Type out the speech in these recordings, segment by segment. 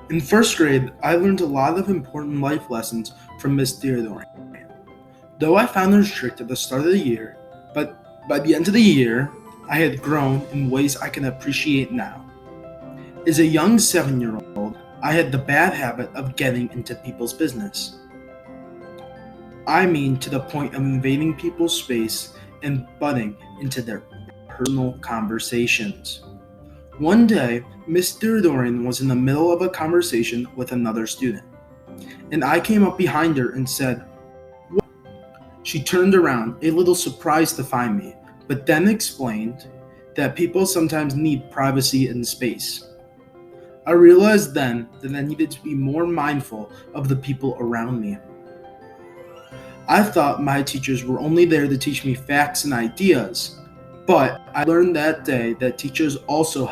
In first grade, I learned a lot of important life lessons from Miss Theodore. Though I found her strict at the start of the year, but by the end of the year, I had grown in ways I can appreciate now. As a young 7-year-old, I had the bad habit of getting into people's business. I mean to the point of invading people's space and butting into their personal conversations. One day, Miss Theodorian was in the middle of a conversation with another student, and I came up behind her and said, "What?" She turned around, a little surprised to find me, but then explained that people sometimes need privacy and space. I realized then that I needed to be more mindful of the people around me. I thought my teachers were only there to teach me facts and ideas, but I learned that day that teachers also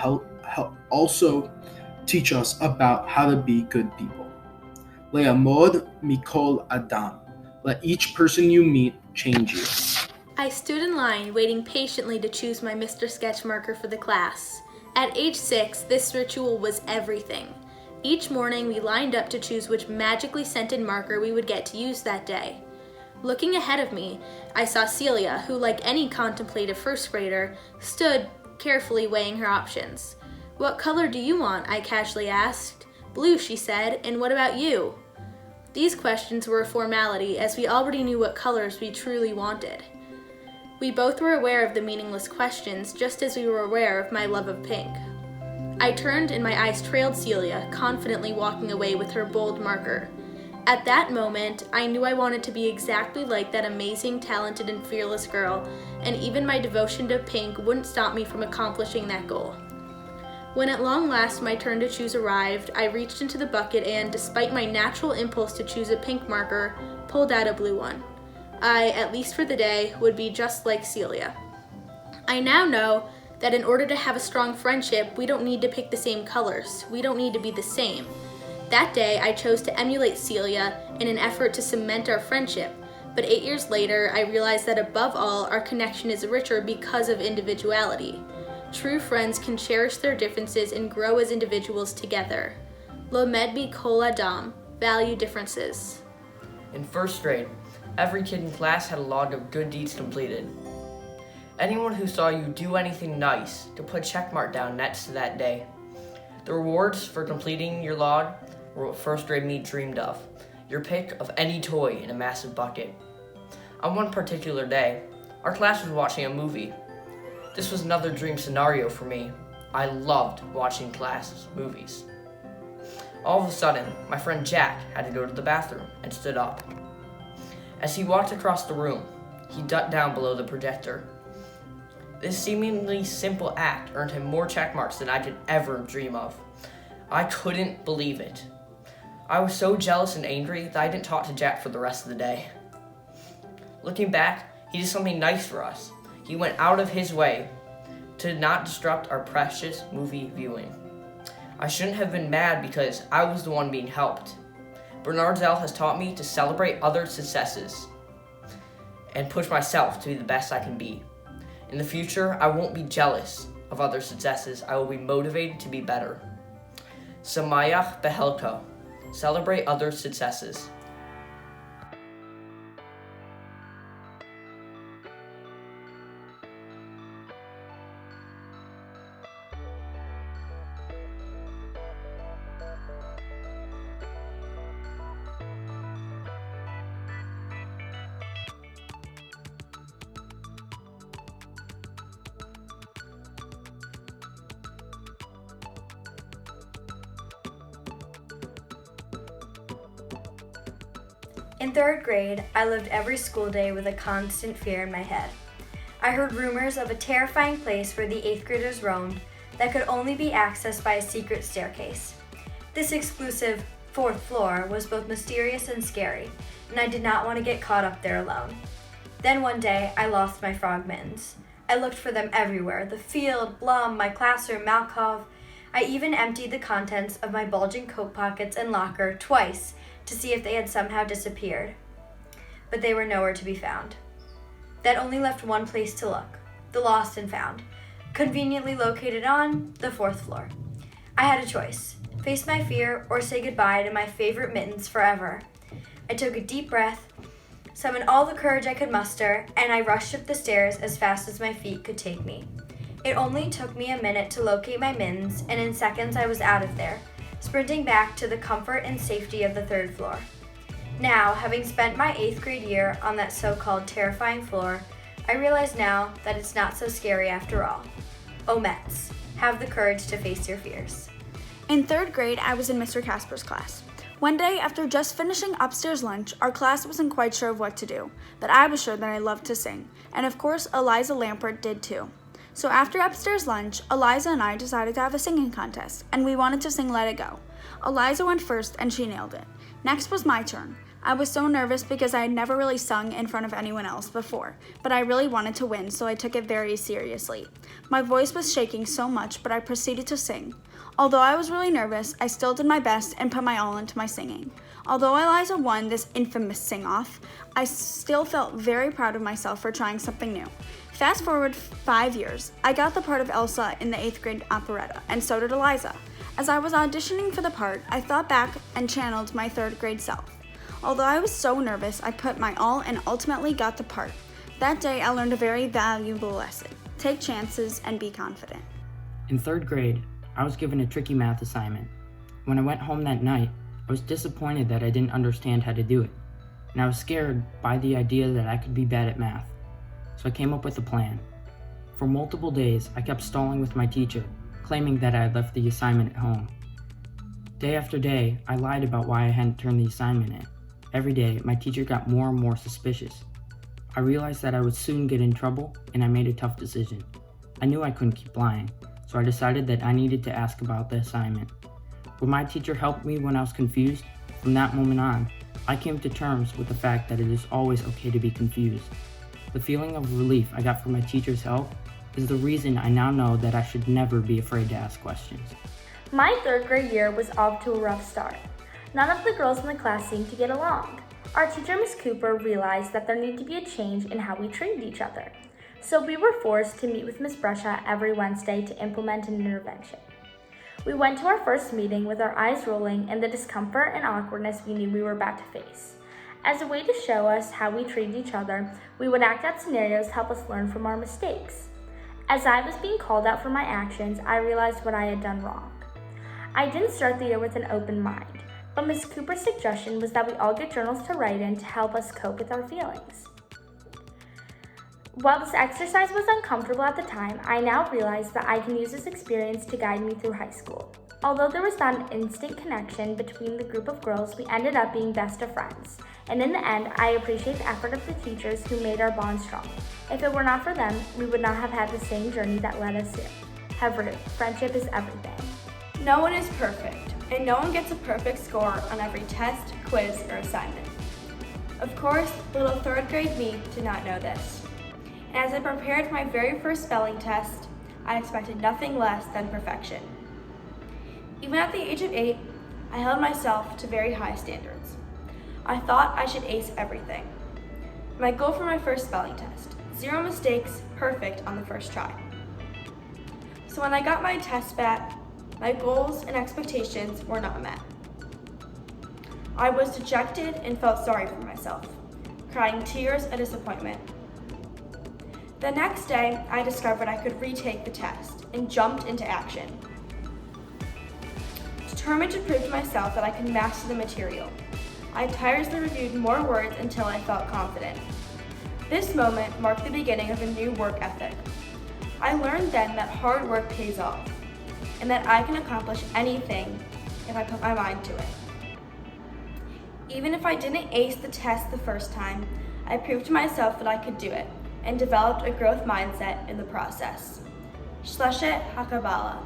teach us about how to be good people. Le'amod mikol adam. Let each person you meet change you. I stood in line waiting patiently to choose my Mr. Sketch marker for the class. At age 6, this ritual was everything. Each morning we lined up to choose which magically scented marker we would get to use that day. Looking ahead of me, I saw Celia, who, like any contemplative first grader, stood carefully weighing her options. "What color do you want?" I casually asked. "Blue," she said, "and what about you?" These questions were a formality, as we already knew what colors we truly wanted. We both were aware of the meaningless questions, just as we were aware of my love of pink. I turned and my eyes trailed Celia, confidently walking away with her bold marker. At that moment, I knew I wanted to be exactly like that amazing, talented, and fearless girl, and even my devotion to pink wouldn't stop me from accomplishing that goal. When at long last my turn to choose arrived, I reached into the bucket and, despite my natural impulse to choose a pink marker, pulled out a blue one. I, at least for the day, would be just like Celia. I now know that in order to have a strong friendship, we don't need to pick the same colors. We don't need to be the same. That day, I chose to emulate Celia in an effort to cement our friendship, but 8 years later, I realized that above all, our connection is richer because of individuality. True friends can cherish their differences and grow as individuals together. Lomed bi kol adam, value differences. In first grade, every kid in class had a log of good deeds completed. Anyone who saw you do anything nice to put a check mark down next to that day. The rewards for completing your log were what first grade me dreamed of. Your pick of any toy in a massive bucket. On one particular day, our class was watching a movie. This was another dream scenario for me. I loved watching class movies. All of a sudden, my friend Jack had to go to the bathroom and stood up. As he walked across the room, he ducked down below the projector. This seemingly simple act earned him more check marks than I could ever dream of. I couldn't believe it. I was so jealous and angry that I didn't talk to Jack for the rest of the day. Looking back, he did something nice for us. He went out of his way to not disrupt our precious movie viewing. I shouldn't have been mad because I was the one being helped. Bernard Zell has taught me to celebrate other successes and push myself to be the best I can be. In the future, I won't be jealous of other successes. I will be motivated to be better. Samayach behelko. Celebrate other successes. In third grade, I lived every school day with a constant fear in my head. I heard rumors of a terrifying place where the 8th graders roamed that could only be accessed by a secret staircase. This exclusive 4th floor was both mysterious and scary, and I did not want to get caught up there alone. Then one day, I lost my frog mittens. I looked for them everywhere: the field, Blum, my classroom, Malkov. I even emptied the contents of my bulging coat pockets and locker twice to see if they had somehow disappeared. But they were nowhere to be found. That only left one place to look: the lost and found, conveniently located on the 4th floor. I had a choice: face my fear, or say goodbye to my favorite mittens forever. I took a deep breath, summoned all the courage I could muster, and I rushed up the stairs as fast as my feet could take me. It only took me a minute to locate my mittens, and in seconds I was out of there, sprinting back to the comfort and safety of the 3rd floor. Now, having spent my 8th grade year on that so-called terrifying floor, I realize now that it's not so scary after all. Oh, Mets, have the courage to face your fears. In 3rd grade, I was in Mr. Casper's class. One day, after just finishing upstairs lunch, our class wasn't quite sure of what to do, but I was sure that I loved to sing, and of course, Eliza Lampert did too. So after upstairs lunch, Eliza and I decided to have a singing contest, and we wanted to sing Let It Go. Eliza went first, and she nailed it. Next was my turn. I was so nervous because I had never really sung in front of anyone else before, but I really wanted to win, so I took it very seriously. My voice was shaking so much, but I proceeded to sing. Although I was really nervous, I still did my best and put my all into my singing. Although Eliza won this infamous sing-off, I still felt very proud of myself for trying something new. Fast forward 5 years, I got the part of Elsa in the 8th grade operetta, and so did Eliza. As I was auditioning for the part, I thought back and channeled my 3rd grade self. Although I was so nervous, I put my all and ultimately got the part. That day, I learned a very valuable lesson. Take chances and be confident. In 3rd grade, I was given a tricky math assignment. When I went home that night, I was disappointed that I didn't understand how to do it, and I was scared by the idea that I could be bad at math. So I came up with a plan. For multiple days, I kept stalling with my teacher, claiming that I had left the assignment at home. Day after day, I lied about why I hadn't turned the assignment in. Every day, my teacher got more and more suspicious. I realized that I would soon get in trouble, and I made a tough decision. I knew I couldn't keep lying, so I decided that I needed to ask about the assignment. Would my teacher help me when I was confused? From that moment on, I came to terms with the fact that it is always okay to be confused. The feeling of relief I got from my teacher's help is the reason I now know that I should never be afraid to ask questions. My 3rd grade year was off to a rough start. None of the girls in the class seemed to get along. Our teacher, Miss Cooper, realized that there needed to be a change in how we treated each other. So we were forced to meet with Miss Brescia every Wednesday to implement an intervention. We went to our first meeting with our eyes rolling and the discomfort and awkwardness we knew we were about to face. As a way to show us how we treated each other, we would act out scenarios to help us learn from our mistakes. As I was being called out for my actions, I realized what I had done wrong. I didn't start the year with an open mind, but Ms. Cooper's suggestion was that we all get journals to write in to help us cope with our feelings. While this exercise was uncomfortable at the time, I now realize that I can use this experience to guide me through high school. Although there was not an instant connection between the group of girls, we ended up being best of friends. And in the end, I appreciate the effort of the teachers who made our bond strong. If it were not for them, we would not have had the same journey that led us here. However, friendship is everything. No one is perfect, and no one gets a perfect score on every test, quiz, or assignment. Of course, little 3rd grade me did not know this. As I prepared for my very first spelling test, I expected nothing less than perfection. Even at the age of 8, I held myself to very high standards. I thought I should ace everything. My goal for my first spelling test, 0 mistakes, perfect on the first try. So when I got my test back, my goals and expectations were not met. I was dejected and felt sorry for myself, crying tears of disappointment. The next day, I discovered I could retake the test and jumped into action. Determined to prove to myself that I could master the material, I tirelessly reviewed more words until I felt confident. This moment marked the beginning of a new work ethic. I learned then that hard work pays off, and that I can accomplish anything if I put my mind to it. Even if I didn't ace the test the first time, I proved to myself that I could do it, and developed a growth mindset in the process. Shleshet Hakabala,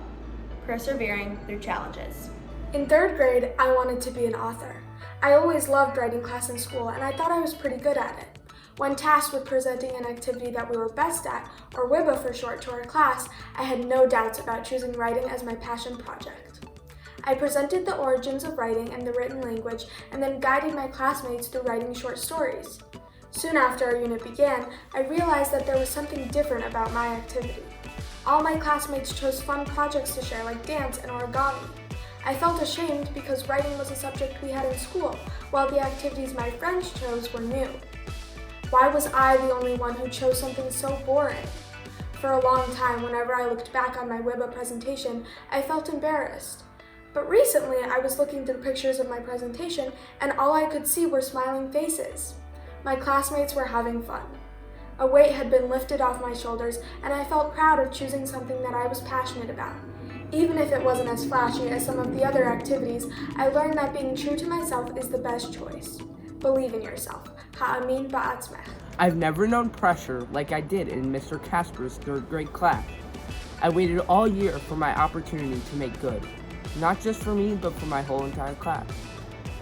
persevering through challenges. In 3rd grade, I wanted to be an author. I always loved writing class in school, and I thought I was pretty good at it. When tasked with presenting an activity that we were best at, or WIBA for short, to our class, I had no doubts about choosing writing as my passion project. I presented the origins of writing and the written language, and then guided my classmates through writing short stories. Soon after our unit began, I realized that there was something different about my activity. All my classmates chose fun projects to share like dance and origami. I felt ashamed because writing was a subject we had in school, while the activities my friends chose were new. Why was I the only one who chose something so boring? For a long time, whenever I looked back on my WIBA presentation, I felt embarrassed. But recently, I was looking through pictures of my presentation, and all I could see were smiling faces. My classmates were having fun. A weight had been lifted off my shoulders, and I felt proud of choosing something that I was passionate about. Even if it wasn't as flashy as some of the other activities, I learned that being true to myself is the best choice. Believe in yourself. Ha'amin ba'atzmech. I've never known pressure like I did in Mr. Casper's 3rd grade class. I waited all year for my opportunity to make good, not just for me, but for my whole entire class.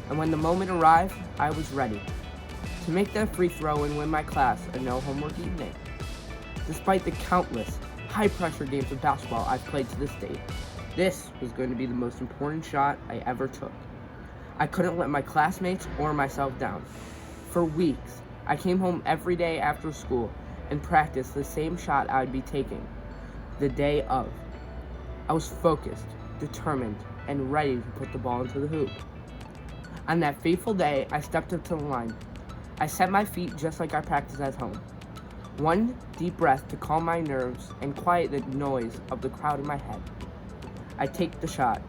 And when the moment arrived, I was ready to make that free throw and win my class a no homework evening. Despite the countless high-pressure games of basketball I've played to this date, this was going to be the most important shot I ever took. I couldn't let my classmates or myself down. For weeks, I came home every day after school and practiced the same shot I'd be taking the day of. I was focused, determined, and ready to put the ball into the hoop. On that fateful day, I stepped up to the line. I set my feet just like I practiced at home. One deep breath to calm my nerves and quiet the noise of the crowd in my head. I take the shot.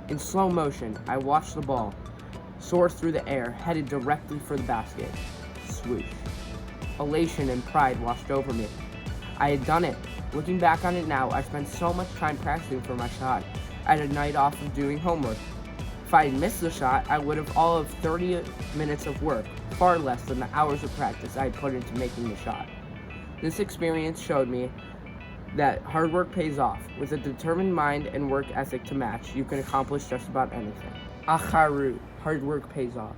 In slow motion, I watch the ball soar through the air, headed directly for the basket. Swoosh. Elation and pride washed over me. I had done it. Looking back on it now, I spent so much time practicing for my shot. I had a night off of doing homework. If I had missed the shot, I would have all of 30 minutes of work, far less than the hours of practice I had put into making the shot. This experience showed me that hard work pays off. With a determined mind and work ethic to match, you can accomplish just about anything. Acharu, hard work pays off.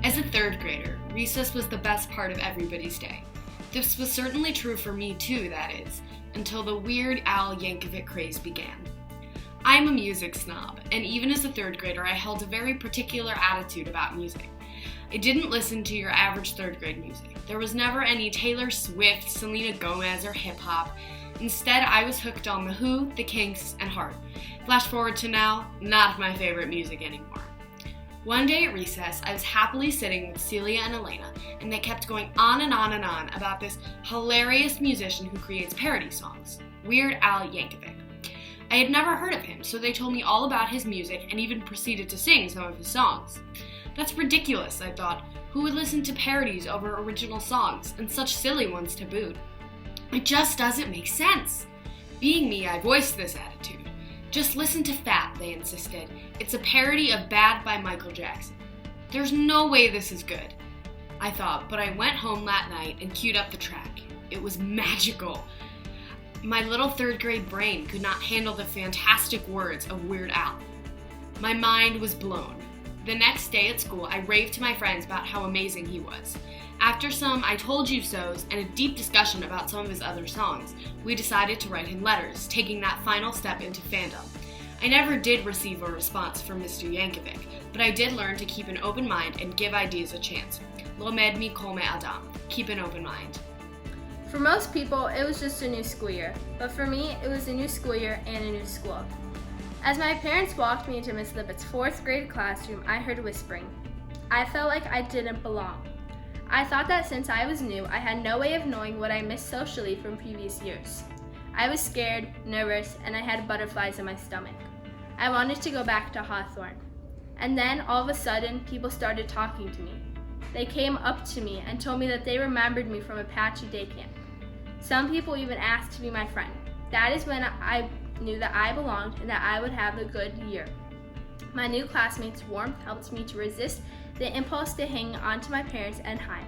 As a 3rd grader, recess was the best part of everybody's day. This was certainly true for me too, that is, until the Weird Al Yankovic craze began. I'm a music snob, and even as a 3rd grader, I held a very particular attitude about music. I didn't listen to your average 3rd grade music. There was never any Taylor Swift, Selena Gomez, or hip-hop. Instead, I was hooked on The Who, The Kinks, and Heart. Flash forward to now, not my favorite music anymore. One day at recess, I was happily sitting with Celia and Elena, and they kept going on and on and on about this hilarious musician who creates parody songs, Weird Al Yankovic. I had never heard of him, so they told me all about his music and even proceeded to sing some of his songs. That's ridiculous, I thought. Who would listen to parodies over original songs, and such silly ones to boot? It just doesn't make sense. Being me, I voiced this attitude. Just listen to Fat, they insisted. It's a parody of Bad by Michael Jackson. There's no way this is good, I thought, but I went home that night and queued up the track. It was magical. My little 3rd grade brain could not handle the fantastic words of Weird Al. My mind was blown. The next day at school, I raved to my friends about how amazing he was. After some I told you so's and a deep discussion about some of his other songs, we decided to write him letters, taking that final step into fandom. I never did receive a response from Mr. Yankovic, but I did learn to keep an open mind and give ideas a chance. Lomed mi kol adam. Keep an open mind. For most people, it was just a new school year, but for me, it was a new school year and a new school. As my parents walked me into Miss Lippett's 4th grade classroom, I heard whispering. I felt like I didn't belong. I thought that since I was new, I had no way of knowing what I missed socially from previous years. I was scared, nervous, and I had butterflies in my stomach. I wanted to go back to Hawthorne. And then, all of a sudden, people started talking to me. They came up to me and told me that they remembered me from Apache Day Camp. Some people even asked to be my friend. That is when I knew that I belonged and that I would have a good year. My new classmates' warmth helped me to resist the impulse to hang on to my parents and hide.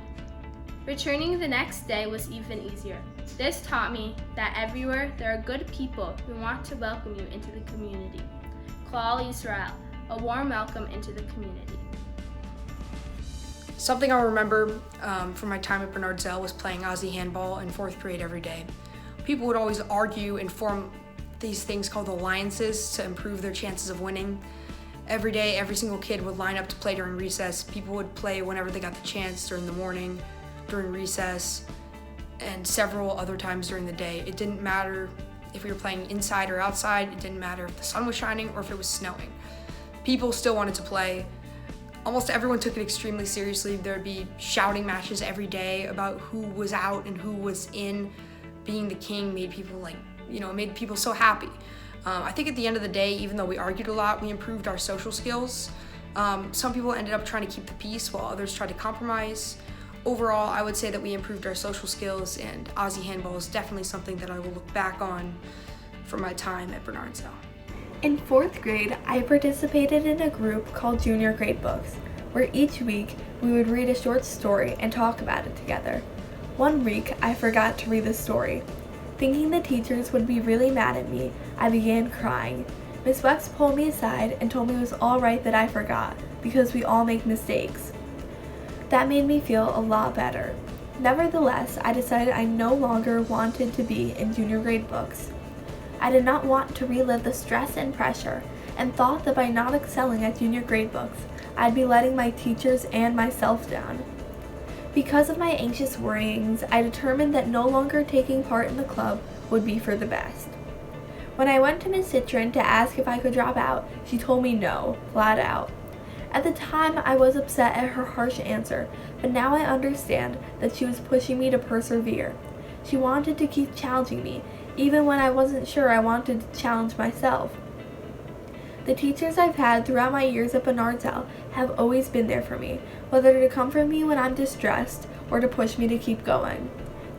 Returning the next day was even easier. This taught me that everywhere there are good people who want to welcome you into the community. Klal Yisrael, a warm welcome into the community. Something I'll remember from my time at Bernard Zell was playing Aussie handball in 4th grade every day. People would always argue and form these things called alliances to improve their chances of winning. Every day, every single kid would line up to play during recess. People would play whenever they got the chance during the morning, during recess, and several other times during the day. It didn't matter if we were playing inside or outside. It didn't matter if the sun was shining or if it was snowing. People still wanted to play. Almost everyone took it extremely seriously. There'd be shouting matches every day about who was out and who was in. Being the king made people made people so happy. I think at the end of the day, even though we argued a lot, we improved our social skills. Some people ended up trying to keep the peace while others tried to compromise. Overall, I would say that we improved our social skills, and Aussie handball is definitely something that I will look back on from my time at Bernard Zell. In 4th grade, I participated in a group called Junior Grade Books, where each week we would read a short story and talk about it together. One week, I forgot to read the story. Thinking the teachers would be really mad at me, I began crying. Miss Wex pulled me aside and told me it was all right that I forgot, because we all make mistakes. That made me feel a lot better. Nevertheless, I decided I no longer wanted to be in junior grade books. I did not want to relive the stress and pressure, and thought that by not excelling at junior grade books, I'd be letting my teachers and myself down. Because of my anxious worryings, I determined that no longer taking part in the club would be for the best. When I went to Miss Citron to ask if I could drop out, she told me no, flat out. At the time, I was upset at her harsh answer, but now I understand that she was pushing me to persevere. She wanted to keep challenging me, even when I wasn't sure I wanted to challenge myself. The teachers I've had throughout my years at Bernard Zell have always been there for me, whether to comfort me when I'm distressed or to push me to keep going.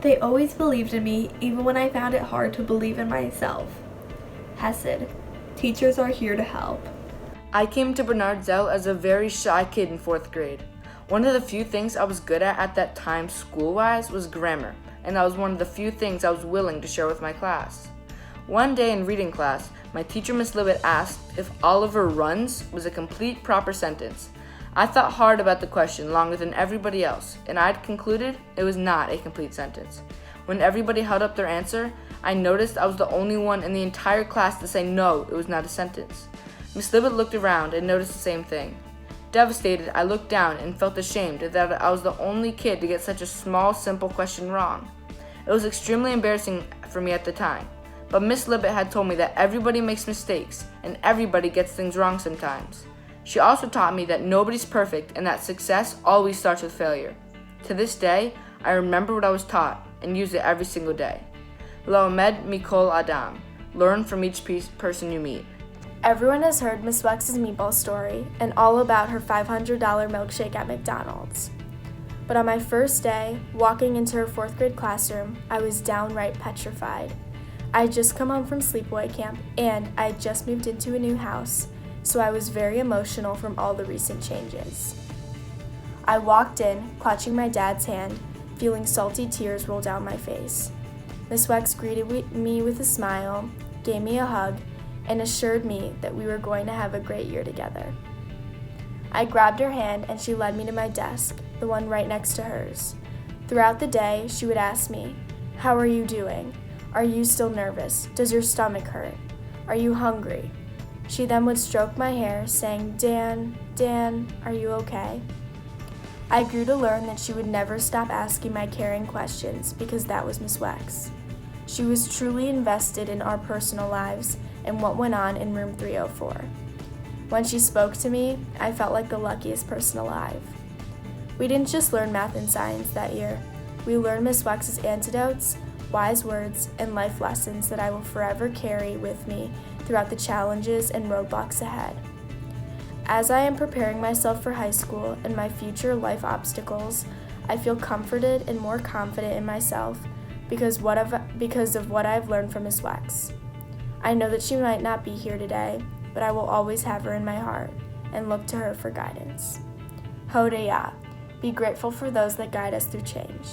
They always believed in me, even when I found it hard to believe in myself. Hesed. Teachers are here to help. I came to Bernard Zell as a very shy kid in 4th grade. One of the few things I was good at that time school-wise was grammar, and that was one of the few things I was willing to share with my class. One day in reading class, my teacher Miss Libet asked if Oliver runs was a complete proper sentence. I thought hard about the question longer than everybody else, and I'd concluded it was not a complete sentence. When everybody held up their answer, I noticed I was the only one in the entire class to say no, it was not a sentence. Miss Libet looked around and noticed the same thing. Devastated, I looked down and felt ashamed that I was the only kid to get such a small, simple question wrong. It was extremely embarrassing for me at the time, but Miss Libet had told me that everybody makes mistakes and everybody gets things wrong sometimes. She also taught me that nobody's perfect and that success always starts with failure. To this day, I remember what I was taught and use it every single day. Laomed Mikol Adam. Learn from each person you meet. Everyone has heard Miss Wex's meatball story and all about her $500 milkshake at McDonald's. But on my first day, walking into her 4th grade classroom, I was downright petrified. I had just come home from sleepaway camp and I had just moved into a new house, so I was very emotional from all the recent changes. I walked in, clutching my dad's hand, feeling salty tears roll down my face. Miss Wex greeted me with a smile, gave me a hug, and assured me that we were going to have a great year together. I grabbed her hand and she led me to my desk, the one right next to hers. Throughout the day, she would ask me, "How are you doing? Are you still nervous? Does your stomach hurt? Are you hungry?" She then would stroke my hair, saying, Dan, are you okay?" I grew to learn that she would never stop asking my caring questions because that was Miss Wex. She was truly invested in our personal lives and what went on in room 304. When she spoke to me, I felt like the luckiest person alive. We didn't just learn math and science that year. We learned Miss Wex's antidotes, wise words, and life lessons that I will forever carry with me throughout the challenges and roadblocks ahead. As I am preparing myself for high school and my future life obstacles, I feel comforted and more confident in myself because of what I've learned from Miss Wex. I know that she might not be here today, but I will always have her in my heart and look to her for guidance. Hodaya, be grateful for those that guide us through change.